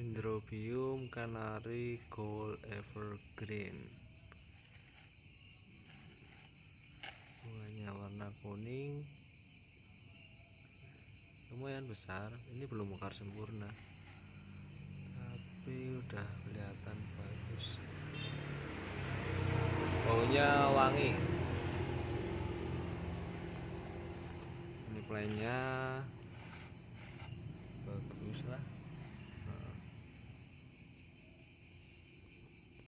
Dendrobium canary gold evergreen. Bunganya warna kuning, lumayan besar. Ini belum mekar sempurna, tapi udah kelihatan bagus. Baunya wangi. Ini plantnya